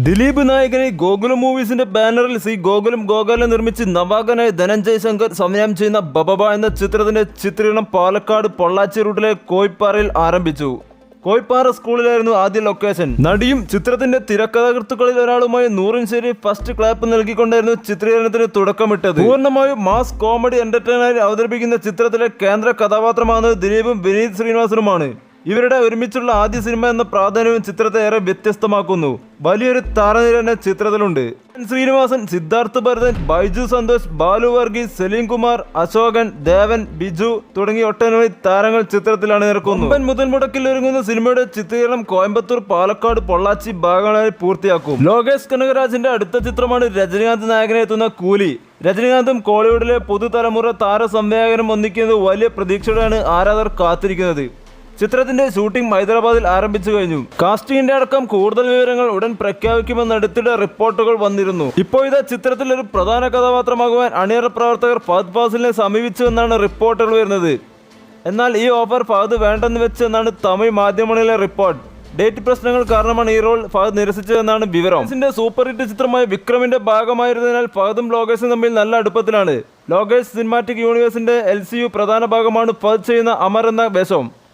ദിലീപ് നായകനെ ഗോകുലം മൂവീസിന്റെ ബാനറിൽ സി ഗോകുലം ഗോകാലം നിർമ്മിച്ച് നവാഗനായ ധനഞ്ജയ് ശങ്കർ സംവിധാനം ചെയ്യുന്ന ബബബ എന്ന ചിത്രത്തിന്റെ ചിത്രീകരണം പാലക്കാട് പൊള്ളാച്ചി റൂട്ടിലെ കോയിപ്പാറയിൽ ആരംഭിച്ചു. കോയിപ്പാറ സ്കൂളിലായിരുന്നു ആദ്യ ലൊക്കേഷൻ. നടിയും ചിത്രത്തിന്റെ തിരക്കഥാകൃത്തുക്കളിൽ ഒരാളുമായി നൂറിൻ ശരീഫ് ഫസ്റ്റ് ക്ലാപ്പ് നൽകിക്കൊണ്ടായിരുന്നു ചിത്രീകരണത്തിന് തുടക്കമിട്ടത്. പൂർണ്ണമായും മാസ് കോമഡി എന്റർടൈനറായി അവതരിപ്പിക്കുന്ന ചിത്രത്തിലെ കേന്ദ്ര കഥാപാത്രമാകുന്നത് ദിലീപും വിനീത് ശ്രീനിവാസനുമാണ്. ഇവരുടെ ഒരുമിച്ചുള്ള ആദ്യ സിനിമ എന്ന പ്രാധാന്യവും ചിത്രത്തെ ഏറെ വ്യത്യസ്തമാക്കുന്നു. വലിയൊരു താരനിര തന്നെ ചിത്രത്തിലുണ്ട്. ശ്രീനിവാസൻ, സിദ്ധാർത്ഥ് ഭരതൻ, ബൈജു സന്തോഷ്, ബാലു വർഗീസ്, സലീം കുമാർ, അശോകൻ, ദേവൻ, ബിജു തുടങ്ങി ഒട്ടനവധി താരങ്ങൾ ചിത്രത്തിലാണ് നിരക്കുന്നത്. മുതൽ മുടക്കിൽ ഒരുങ്ങുന്ന സിനിമയുടെ ചിത്രീകരണം കോയമ്പത്തൂർ, പാലക്കാട്, പൊള്ളാച്ചി ഭാഗങ്ങളായി പൂർത്തിയാക്കും. ലോകേഷ് കനകരാജിന്റെ അടുത്ത ചിത്രമാണ് രജനീകാന്ത് നായകനെത്തുന്ന കൂലി. രജനീകാന്തും കോളിവുഡിലെ പുതുതലമുറ താര സംവിധായകനും ഒന്നിക്കുന്നത് വലിയ പ്രതീക്ഷയോടെയാണ് ആരാധകർ കാത്തിരിക്കുന്നത്. ചിത്രത്തിന്റെ ഷൂട്ടിംഗ് ഹൈദരാബാദിൽ ആരംഭിച്ചു കഴിഞ്ഞു. കാസ്റ്റിംഗിന്റെ അടക്കം കൂടുതൽ വിവരങ്ങൾ ഉടൻ പ്രഖ്യാപിക്കുമെന്ന് അടുത്തിടെ റിപ്പോർട്ടുകൾ വന്നിരുന്നു. ഇപ്പോഴത്തെ ചിത്രത്തിൽ ഒരു പ്രധാന കഥാപാത്രമാകുവാൻ അണിയറ പ്രവർത്തകർ ഫഹദ് ഫാസിലിനെ സമീപിച്ചുവെന്നാണ് റിപ്പോർട്ടുകൾ വരുന്നത്. എന്നാൽ ഈ ഓഫർ ഫഹദ് വേണ്ടെന്ന് വെച്ചെന്നാണ് തമിഴ് മാധ്യമങ്ങളിലെ റിപ്പോർട്ട്. ഡേറ്റ് പ്രശ്നങ്ങൾ കാരണമാണ് ഈ റോൾ ഫഹദ് നിരസിച്ചതെന്നാണ് വിവരം. സൂപ്പർ ഹിറ്റ് ചിത്രമായ വിക്രമിന്റെ ഭാഗമായിരുന്നതിനാൽ ഫഹദും ലോകേഷും തമ്മിൽ നല്ല അടുപ്പത്തിലാണ്. ലോകേഷ് സിനിമാറ്റിക് യൂണിവേഴ്സിന്റെ LCU പ്രധാന ഭാഗമാണ് ഫഹദ് ചെയ്യുന്ന അമർ എന്ന വേഷം.